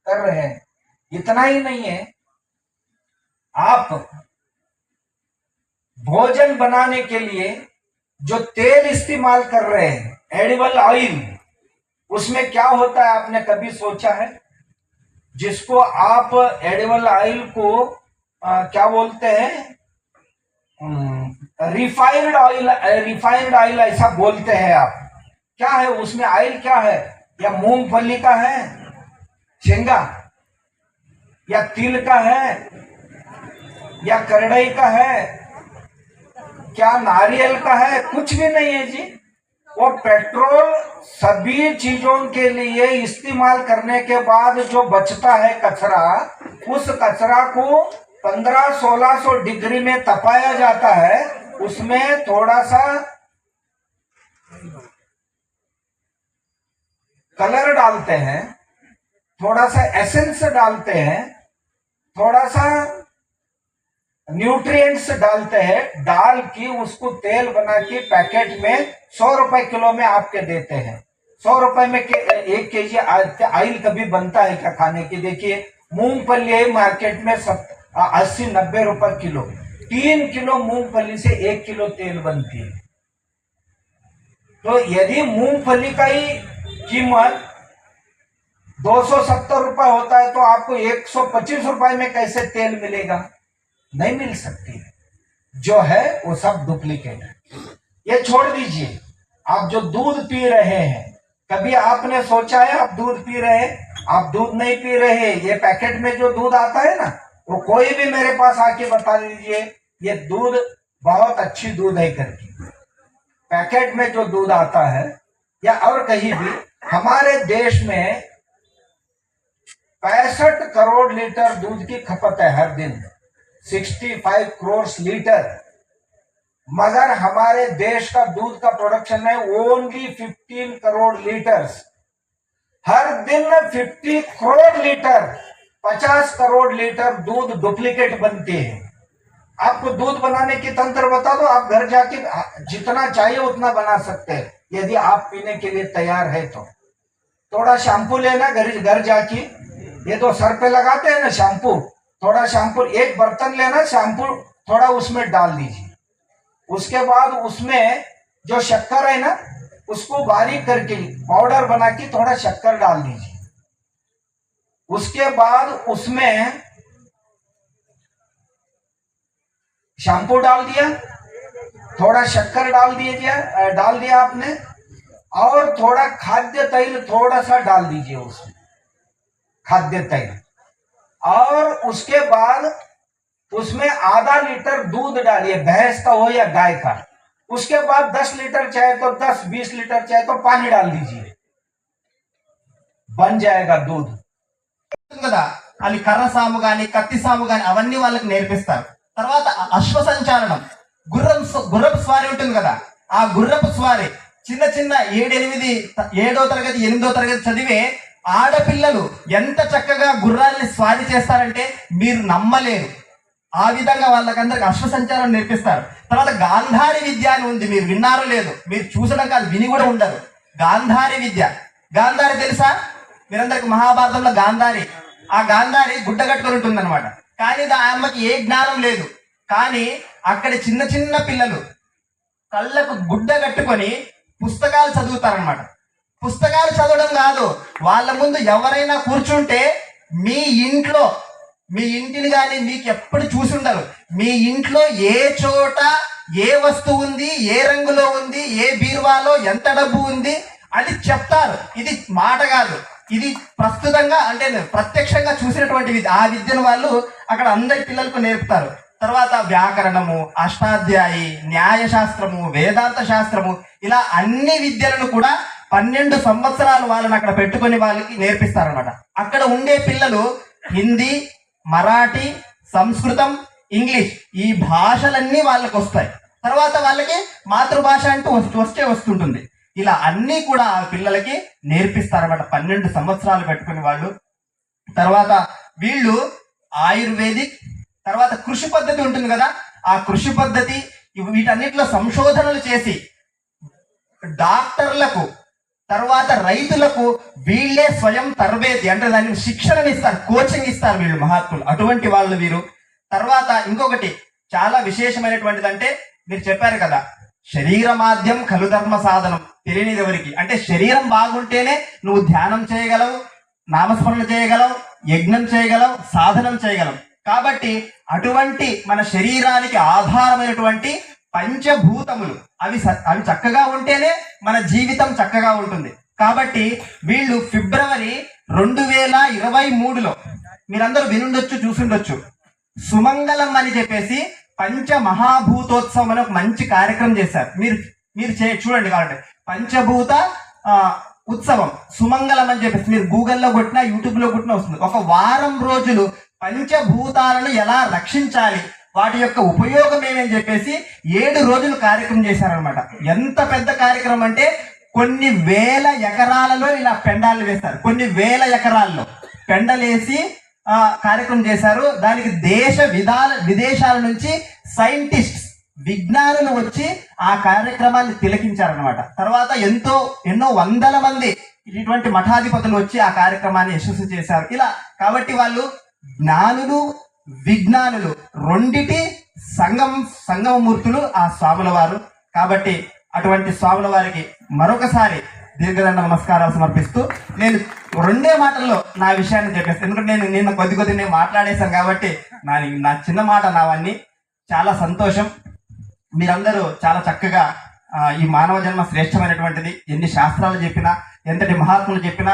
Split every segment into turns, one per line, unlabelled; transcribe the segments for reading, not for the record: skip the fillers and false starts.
कर रहे हैं। इतना ही नहीं है, आप भोजन बनाने के लिए जो तेल इस्तेमाल कर रहे हैं, एडिबल ऑयल, उसमें क्या होता है आपने कभी सोचा है? जिसको आप एडिबल ऑयल को क्या बोलते हैं, रिफाइंड ऑयल ऐसा बोलते हैं आप। क्या है उसमें ऑयल? क्या है? या मूंगफली का है, शेंगा, या तिल का है, या करड़ई का है, क्या नारियल का है? कुछ भी नहीं है जी। वो पेट्रोल सभी चीजों के लिए इस्तेमाल करने के बाद जो बचता है कचरा, उस कचरा को 1500-1600 डिग्री में तपाया जाता है। उसमें थोड़ा सा कलर डालते हैं, थोड़ा सा एसेंस डालते हैं, थोड़ा सा न्यूट्रिएंट्स डालते हैं, डाल के उसको तेल बना के पैकेट में 100 रुपए किलो में आपके देते हैं। 100 रुपए में 1 केजी ऑयल कभी बनता है क्या खाने की? देखिए, मूंगफली मार्केट में 80-90 रुपए किलो। 3 किलो मूंगफली से 1 किलो तेल बनती है। तो यदि मूंगफली का ही कीमत 270 रुपए होता है, तो आपको 125 रुपए में कैसे तेल मिलेगा? नहीं मिल सकती है। जो है वो सब डुप्लीकेट है। ये छोड़ दीजिए, आप जो दूध पी रहे हैं, कभी आपने सोचा है आप दूध पी रहे हैं? आप दूध नहीं पी रहे। ये पैकेट में जो दूध आता है ना, वो कोई भी मेरे पास आके बता दीजिए ये दूध बहुत अच्छी दूध है करके। पैकेट में जो दूध आता है या और कहीं भी, हमारे देश में 65 करोड़ लीटर दूध की खपत है हर दिन, 65 करोड़ लीटर। मगर हमारे देश का दूध का प्रोडक्शन है ओनली 15 करोड़ लीटर्स। हर दिन 50 करोड़ लीटर, 50 करोड़ लीटर दूध डुप्लीकेट बनते हैं। आपको दूध बनाने की तंत्र बता दो, आप घर जाके जितना चाहिए उतना बना सकते हैं, यदि आप पीने के लिए तैयार है तो। थोड़ा शैम्पू लेना घर जाके, ये तो सर पे लगाते हैं ना शैम्पू, थोड़ा शैम्पू, एक बर्तन लेना, शैम्पू थोड़ा उसमें डाल दीजिए। उसके बाद उसमें जो शक्कर है ना, उसको बारीक करके पाउडर बना के थोड़ा शक्कर डाल दीजिए। उसके बाद उसमें शैम्पू डाल दिया, थोड़ा शक्कर डाल दिया आपने, और थोड़ा खाद्य तेल थोड़ा सा डाल दीजिए उसमें, खाद्य तेल। और उसके बाद उसमें आधा लीटर दूध डालिए, भैंस का हो या गाय का। उसके बाद 10 लीटर चाहे तो 10, 20 लीटर चाहे तो पानी डाल दीजिए, बन जाएगा दूध
కదా। అది కర్ర సాము గాని కత్తి సాము గాని అవన్నీ వాళ్ళకి నేర్పిస్తారు। తర్వాత అశ్వ సంచాలనం, గుర్రపు స్వారీ ఉంటుంది కదా, ఆ గుర్రపు స్వారీ చిన్న 7వ తరగతి 8వ తరగతి చదివే ఆడపిల్లలు ఎంత చక్కగా గుర్రాల్ని స్వారీ చేస్తారంటే మీరు నమ్మలేరు। ఆ విధంగా వాళ్ళకందరికి అశ్వ సంచారం నేర్పిస్తారు। తర్వాత గాంధారి విద్య అని ఉంది, మీరు విన్నారో లేదు, మీరు చూసడం కాదు, విని కూడా ఉండరు। గాంధారి విద్య, గాంధారి తెలుసా మీరందరికి? మహాభారతంలో గాంధారి, ఆ గాంధారి గుడ్డ కట్టుకొని ఉంటుంది అనమాట। కానీ ఆమెకి ఏ జ్ఞానం లేదు, కానీ అక్కడ చిన్న పిల్లలు కళ్ళకు గుడ్డ కట్టుకొని పుస్తకాలు చదువుతారనమాట। పుస్తకాలు చదవడం కాదు, వాళ్ళ ముందు ఎవరైనా కూర్చుంటే మీ ఇంటిని కానీ మీకు ఎప్పుడు చూసి ఉండరు, మీ ఇంట్లో ఏ చోట ఏ వస్తువు ఉంది, ఏ రంగులో ఉంది, ఏ బీరువాలో ఎంత డబ్బు ఉంది అది చెప్తారు। ఇది మాట కాదు, ఇది ప్రస్తుతంగా అంటే ప్రత్యక్షంగా చూసినటువంటి విద్య। ఆ విద్యను వాళ్ళు అక్కడ అందరి పిల్లలకు నేర్పుతారు। తర్వాత వ్యాకరణము, అష్టాధ్యాయి, న్యాయశాస్త్రము, వేదాంత శాస్త్రము, ఇలా అన్ని విద్యలను కూడా 12 సంవత్సరాలు వాళ్ళని అక్కడ పెట్టుకొని వాళ్ళకి నేర్పిస్తారనమాట। అక్కడ ఉండే పిల్లలు హిందీ, మరాఠీ, సంస్కృతం, ఇంగ్లీష్ ఈ భాషలన్నీ వాళ్ళకి వస్తాయి। తర్వాత వాళ్ళకి మాతృభాష అంటూ వస్తుంటుంది। ఇలా అన్నీ కూడా ఆ పిల్లలకి నేర్పిస్తారన్నమాట 12 సంవత్సరాలు పెట్టుకుని వాళ్ళు। తర్వాత వీళ్ళు ఆయుర్వేదిక్, తర్వాత కృషి పద్ధతి ఉంటుంది కదా, ఆ కృషి పద్ధతి వీటన్నిటిలో సంశోధనలు చేసి డాక్టర్లకు తర్వాత రైతులకు వీళ్ళే స్వయం తరబేతి అంటే దాన్ని శిక్షణని ఇస్తారు, కోచింగ్ ఇస్తారు వీళ్ళు మహాత్ములు, అటువంటి వాళ్ళు వీరు. తర్వాత ఇంకొకటి చాలా విశేషమైనటువంటిది అంటే మీరు చెప్పారు కదా, శరీరమాద్యం ఖలు ధర్మ సాధనం, తెలియనిది ఎవరికి అంటే శరీరం బాగుంటేనే నువ్వు ధ్యానం చేయగలవు, నామస్మరణ చేయగలవు, యజ్ఞం చేయగలవు, సాధనం చేయగలవు. కాబట్టి అటువంటి మన శరీరానికి ఆధారమైనటువంటి పంచభూతములు అవి చక్కగా ఉంటేనే మన జీవితం చక్కగా ఉంటుంది. కాబట్టి వీళ్ళు ఫిబ్రవరి 2023లో మీరందరూ వినుండొచ్చు, చూసుండొచ్చు, సుమంగళం అని చెప్పేసి పంచ మహాభూతోత్సవం అని ఒక మంచి కార్యక్రమం చేశారు. మీరు చూడండి కాబట్టి పంచభూత ఉత్సవం సుమంగళం అని చెప్పేసి మీరు గూగుల్లో కొట్టినా యూట్యూబ్ లో కొట్టినా వస్తుంది. ఒక వారం రోజులు పంచభూతాలను ఎలా రక్షించాలి, వాటి యొక్క ఉపయోగం ఏమని చెప్పేసి 7 రోజులు కార్యక్రమం చేశారనమాట. ఎంత పెద్ద కార్యక్రమం అంటే కొన్ని వేల ఎకరాలలో ఇలా పెండాలు వేస్తారు, కొన్ని వేల ఎకరాల్లో పెండలేసి కార్యక్రమం చేశారు. దానికి విదేశాల నుంచి సైంటిస్ట్స్, విజ్ఞానులు వచ్చి ఆ కార్యక్రమాన్ని తిలకించారనమాట. తర్వాత ఎన్నో వందల మంది ఇటువంటి మఠాధిపతులు వచ్చి ఆ కార్యక్రమాన్ని యశస్సు చేశారు. ఇలా కాబట్టి వాళ్ళు జ్ఞానులు విజ్ఞానులు రెండిటి సంగమమూర్తులు ఆ స్వాముల వారు. కాబట్టి అటువంటి స్వాముల వారికి మరొకసారి దీర్ఘదండ నమస్కారాలు సమర్పిస్తూ నేను 2 మాటల్లో నా విషయాన్ని చెప్పేస్తాను. ఎందుకంటే నేను నిన్న కొద్ది నేను మాట్లాడేశాను కాబట్టి నా చిన్న మాట నావన్నీ. చాలా సంతోషం, మీరందరూ చాలా చక్కగా ఈ మానవ జన్మ శ్రేష్టమైనటువంటిది, ఎన్ని శాస్త్రాలు చెప్పినా, ఎంతటి మహాత్ములు చెప్పినా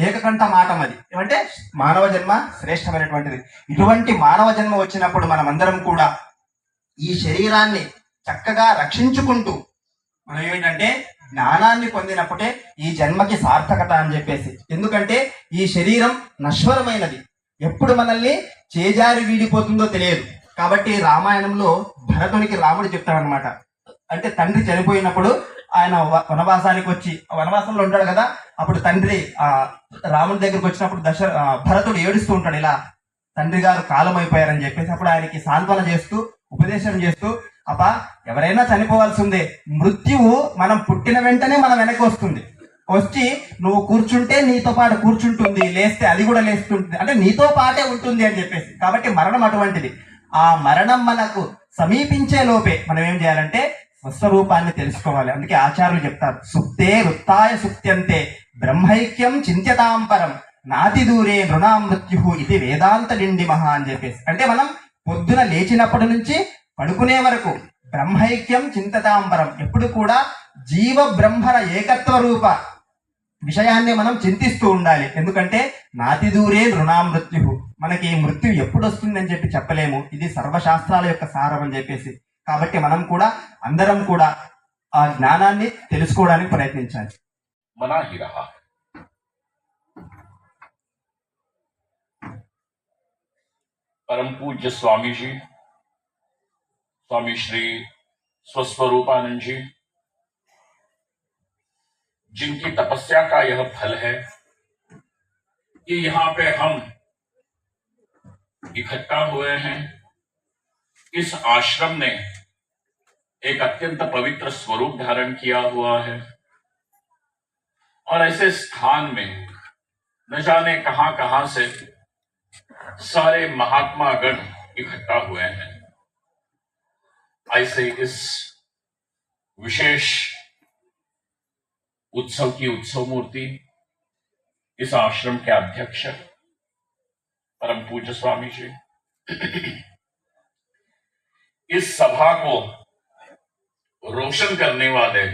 ఏకకంఠ మాటం అది ఏమంటే మానవ జన్మ శ్రేష్టమైనటువంటిది. ఇటువంటి మానవ జన్మ వచ్చినప్పుడు మనమందరం కూడా ఈ శరీరాన్ని చక్కగా రక్షించుకుంటూ మనం ఏమిటంటే జ్ఞానాన్ని పొందినప్పుడే ఈ జన్మకి సార్థకత అని చెప్పేసి. ఎందుకంటే ఈ శరీరం నశ్వరమైనది, ఎప్పుడు మనల్ని చేజారి వీడిపోతుందో తెలియదు. కాబట్టి రామాయణంలో భరతునికి రాముడు చెప్తాడనమాట. అంటే తండ్రి చనిపోయినప్పుడు ఆయన వనవాసానికి వచ్చి వనవాసంలో ఉంటాడు కదా, అప్పుడు తండ్రి రాముడి దగ్గరికి వచ్చినప్పుడు భరతుడు ఏడుస్తూ ఉంటాడు, ఇలా తండ్రి గారు కాలం అయిపోయారని చెప్పేసి. అప్పుడు ఆయనకి సాంత్వన చేస్తూ ఉపదేశం చేస్తూ, అబ్బా ఎవరైనా చనిపోవాల్సిందే, మృత్యువు మనం పుట్టిన వెంటనే మనం వెనక్కి వచ్చి నువ్వు కూర్చుంటే నీతో పాటు కూర్చుంటుంది, లేస్తే అది కూడా లేస్తుంది, అంటే నీతో పాటే ఉంటుంది అని చెప్పేసి. కాబట్టి మరణం అటువంటిది. ఆ మరణం మనకు సమీపించే లోపే మనం ఏం చేయాలంటే స్వస్వరూపాన్ని తెలుసుకోవాలి. అందుకే ఆచార్యులు చెప్తారు, సుప్తే వృత్తాయ సుప్త్యంతే బ్రహ్మైక్యం చింత్యతాంపరం నాతి దూరే నృణాం మృత్యు ఇది వేదాంత డిండిమహ అని చెప్పేసి. అంటే మనం పొద్దున లేచినప్పటి నుంచి పడుకునే వరకు బ్రహ్మైక్యం చింతతాంబరం, ఎప్పుడు కూడా జీవ బ్రహ్మర ఏకత్వ రూప విషయాన్ని మనం చింతిస్తూ ఉండాలి. ఎందుకంటే నాతి దూరే నృణాం మృత్యు, మనకి మృత్యు ఎప్పుడు వస్తుందని చెప్పి చెప్పలేము. ఇది సర్వశాస్త్రాల యొక్క సారం అని చెప్పేసి. కాబట్టి మనం కూడా అందరం కూడా ఆ జ్ఞానాన్ని తెలుసుకోవడానికి ప్రయత్నించాలి.
मना ही रहा। परम पूज्य स्वामी जी, स्वामी श्री स्वस्वरूपानंद जी, जिनकी तपस्या का यह फल है कि यहां पे हम इकट्ठा हुए हैं। इस आश्रम ने एक अत्यंत पवित्र स्वरूप धारण किया हुआ है और ऐसे स्थान में न जाने कहां कहां से सारे महात्मा गण इकट्ठा हुए हैं। ऐसे इस विशेष उत्सव की उत्सव मूर्ति, इस आश्रम के अध्यक्ष परम पूज्य स्वामी जी, इस सभा को रोशन करने वाले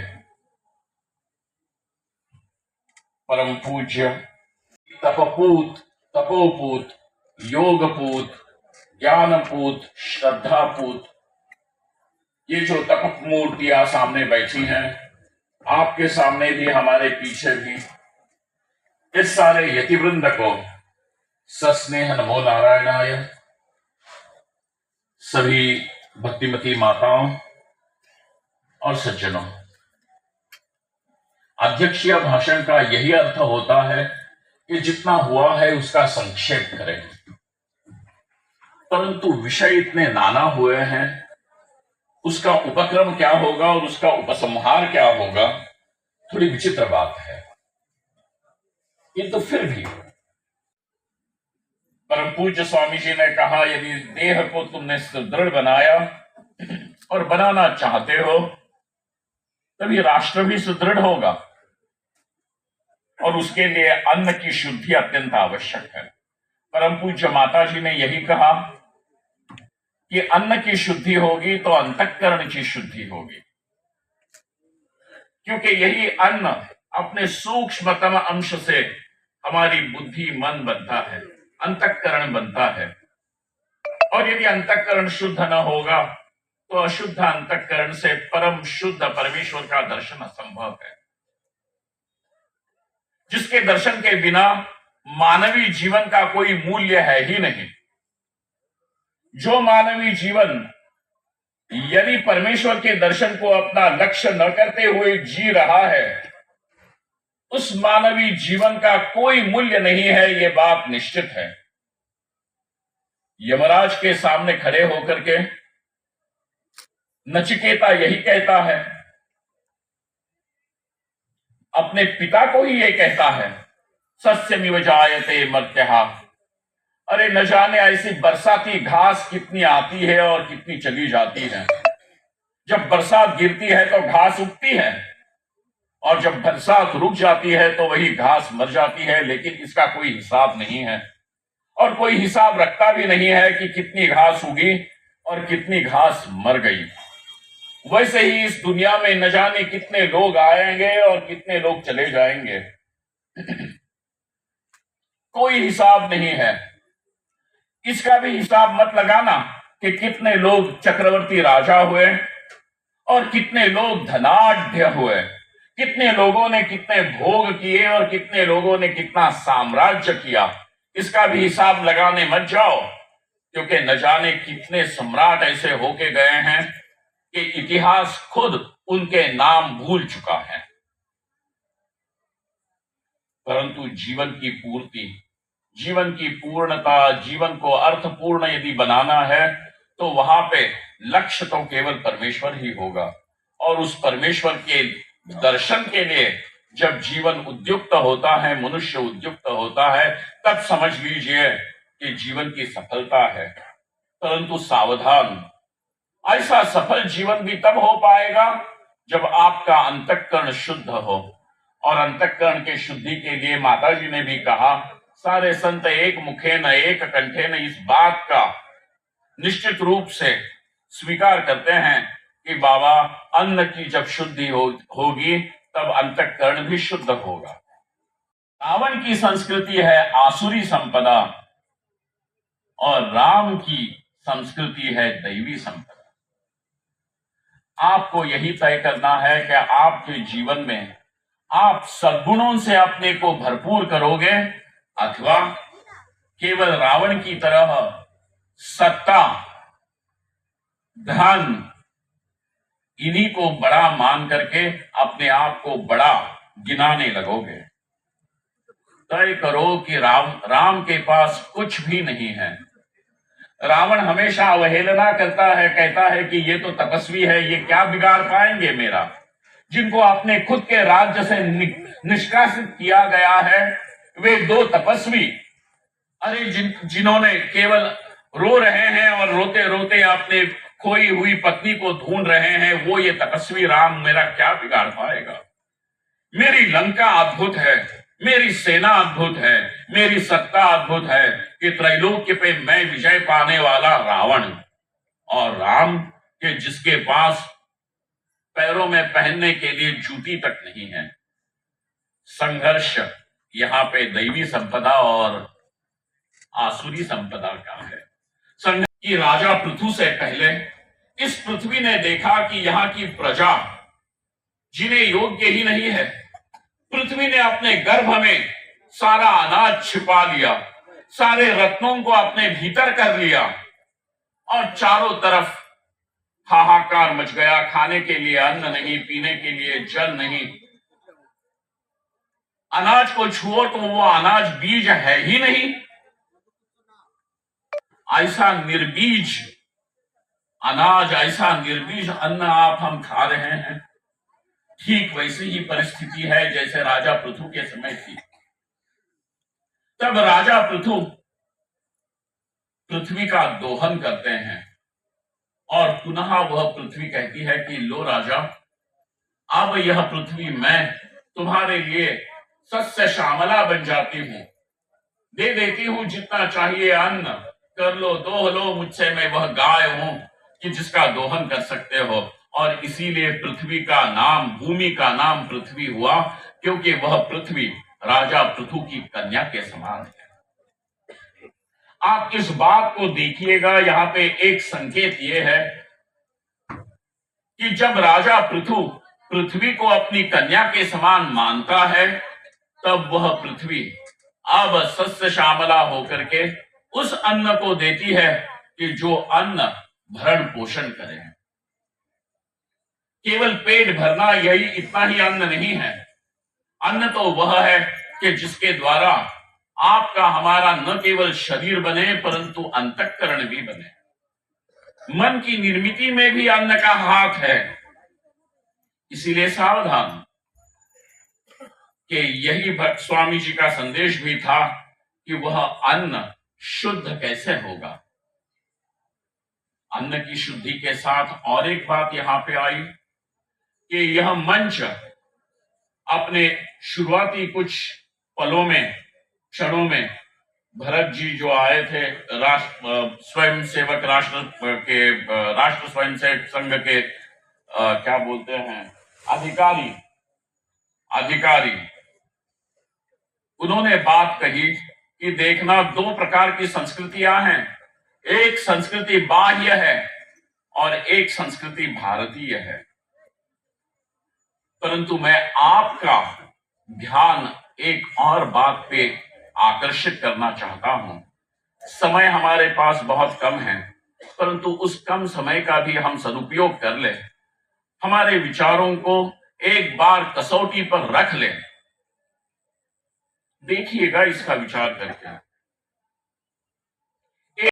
परम पूज्य तपपूत, तपोपूत, योगपूत, ज्ञानपूत, श्रद्धापूत, ये जो तप मूर्तियां सामने बैठी हैं, आपके सामने भी हमारे पीछे भी, इस सारे यतिवृंद को सस्नेह नमो नारायणाय। सभी भक्तिमती माताओं और सज्जनों, अध्यक्षीय भाषण का यही अर्थ होता है कि जितना हुआ है उसका संक्षेप करें, परंतु विषय इतने नाना हुए हैं, उसका उपक्रम क्या होगा और उसका उपसंहार क्या होगा, थोड़ी विचित्र बात है, किंतु फिर भी परम पूज्य स्वामी जी ने कहा, यदि देह को तुमने सुदृढ़ बनाया और बनाना चाहते हो, तभी राष्ट्र भी सुदृढ़ होगा, और उसके लिए अन्न की शुद्धि अत्यंत आवश्यक है। परम पूज्य माता जी ने यही कहा कि अन्न की शुद्धि होगी तो अंतःकरण की शुद्धि होगी, क्योंकि यही अन्न अपने सूक्ष्मतम अंश से हमारी बुद्धि मन बनता है, अंतःकरण बनता है। और यदि अंतःकरण शुद्ध न होगा तो अशुद्ध अंतःकरण से परम शुद्ध परमेश्वर का दर्शन असंभव है, जिसके दर्शन के बिना मानवीय जीवन का कोई मूल्य है ही नहीं। जो मानवीय जीवन यदि परमेश्वर के दर्शन को अपना लक्ष्य न करते हुए जी रहा है, उस मानवीय जीवन का कोई मूल्य नहीं है, यह बात निश्चित है। यमराज के सामने खड़े होकर के नचिकेता यही कहता है, अपने पिता को ही यह कहता है, सस्यमिव जायते मर्त्यः। अरे न जाने ऐसी बरसाती घास कितनी आती है और कितनी चली जाती है। जब बरसात गिरती है तो घास उगती है, और जब बरसात रुक जाती है तो वही घास मर जाती है, लेकिन इसका कोई हिसाब नहीं है, और कोई हिसाब रखता भी नहीं है कि कितनी घास उगी और कितनी घास मर गई। वैसे ही इस दुनिया में न जाने कितने लोग आएंगे और कितने लोग चले जाएंगे, कोई हिसाब नहीं है। इसका भी हिसाब मत लगाना कि कितने लोग चक्रवर्ती राजा हुए और कितने लोग धनाढ्य हुए, कितने लोगों ने कितने भोग किए और कितने लोगों ने कितना साम्राज्य किया। इसका भी हिसाब लगाने मत जाओ, क्योंकि न जाने कितने सम्राट ऐसे होके गए हैं कि इतिहास खुद उनके नाम भूल चुका है। परंतु जीवन की पूर्ति, जीवन की पूर्णता, जीवन को अर्थपूर्ण यदि बनाना है तो वहां पे लक्ष्य तो केवल परमेश्वर ही होगा, और उस परमेश्वर के दर्शन के लिए जब जीवन उद्युक्त होता है, मनुष्य उद्युक्त होता है, तब समझ लीजिए कि जीवन की सफलता है। परंतु सावधान, ऐसा सफल जीवन भी तब हो पाएगा जब आपका अंतःकरण शुद्ध हो, और अंतःकरण के शुद्धि के लिए माता जी ने भी कहा, सारे संत एक मुखे न एक कंठे न इस बात का निश्चित रूप से स्वीकार करते हैं कि बाबा अन्न की जब शुद्धि होगी तब अंतःकरण भी शुद्ध होगा। रावण की संस्कृति है आसुरी संपदा, और राम की संस्कृति है दैवी संपदा। आपको यही तय करना है कि आपके जीवन में आप सद्गुणों से अपने को भरपूर करोगे, अथवा केवल रावण की तरह सत्ता, धन, इन्हीं को बड़ा मान करके अपने आप को बड़ा गिनाने लगोगे। तय करो कि राम के पास कुछ भी नहीं है। रावण हमेशा अवहेलना करता है, कहता है कि ये तो तपस्वी है, ये क्या बिगाड़ पाएंगे मेरा। जिनको अपने खुद के राज्य से निष्कासित किया गया है, वे दो तपस्वी, अरे जिन्होंने केवल रो रहे हैं और रोते रोते अपने खोई हुई पत्नी को ढूंढ रहे हैं, वो ये तपस्वी राम मेरा क्या बिगाड़ पाएगा। मेरी लंका अद्भुत है, मेरी सेना अद्भुत है, मेरी सत्ता अद्भुत है कि त्रैलोक्य पे मैं विजय पाने वाला रावण, और राम के जिसके पास पैरों में पहनने के लिए जूती तक नहीं है। संघर्ष यहाँ पे दैवी संपदा और आसुरी संपदा का है। संघर्ष की राजा पृथु से पहले इस पृथ्वी ने देखा कि यहाँ की प्रजा जिन्हें योग्य ही नहीं है, पृथ्वी ने अपने गर्भ में सारा अनाज छिपा लिया, सारे रत्नों को अपने भीतर कर लिया, और चारों तरफ हाहाकार मच गया। खाने के लिए अन्न नहीं, पीने के लिए जल नहीं। अनाज को छुओ तो वो अनाज बीज है ही नहीं। ऐसा निर्बीज अनाज, ऐसा निर्बीज अन्न आप हम खा रहे हैं। ठीक वैसी ही परिस्थिति है जैसे राजा पृथु के समय थी। तब राजा पृथु पृथ्वी का दोहन करते हैं और पुनः वह पृथ्वी कहती है कि लो राजा, अब यह पृथ्वी मैं तुम्हारे लिए सस्य श्यामला बन जाती हूं, दे देती हूं जितना चाहिए अन्न, कर लो दोह लो मुझसे, मैं वह गाय हूं कि जिसका दोहन कर सकते हो। और इसीलिए पृथ्वी का नाम, भूमि का नाम पृथ्वी हुआ, क्योंकि वह पृथ्वी राजा पृथु की कन्या के समान है। आप इस बात को देखिएगा, यहाँ पे एक संकेत यह है कि जब राजा पृथु पृथ्वी को अपनी कन्या के समान मानता है, तब वह पृथ्वी अब सस्य श्यामला होकर के उस अन्न को देती है कि जो अन्न भरण पोषण करे। केवल पेट भरना यही इतना ही अन्न नहीं है। अन्न तो वह है कि जिसके द्वारा आपका हमारा न केवल शरीर बने परंतु अंतःकरण भी बने। मन की निर्मिति में भी अन्न का हाथ है। इसीलिए सावधान कि यही स्वामी जी का संदेश भी था कि वह अन्न शुद्ध कैसे होगा। अन्न की शुद्धि के साथ और एक बात यहां पे आई कि यह मंच अपने शुरुआती कुछ पलों में, क्षणों में, भरत जी जो आए थे स्वयं सेवक राष्ट्र स्वयं सेवक संघ के क्या बोलते हैं, अधिकारी, उन्होंने बात कही कि देखना, दो प्रकार की संस्कृतियां हैं, एक संस्कृति बाह्य है और एक संस्कृति भारतीय है। परंतु मैं आपका ध्यान एक और बात पे आकर्षित करना चाहता हूं। समय हमारे पास बहुत कम है, परंतु उस कम समय का भी हम सदुपयोग कर ले, हमारे विचारों को एक बार कसौटी पर रख ले। देखिएगा इसका विचार करके।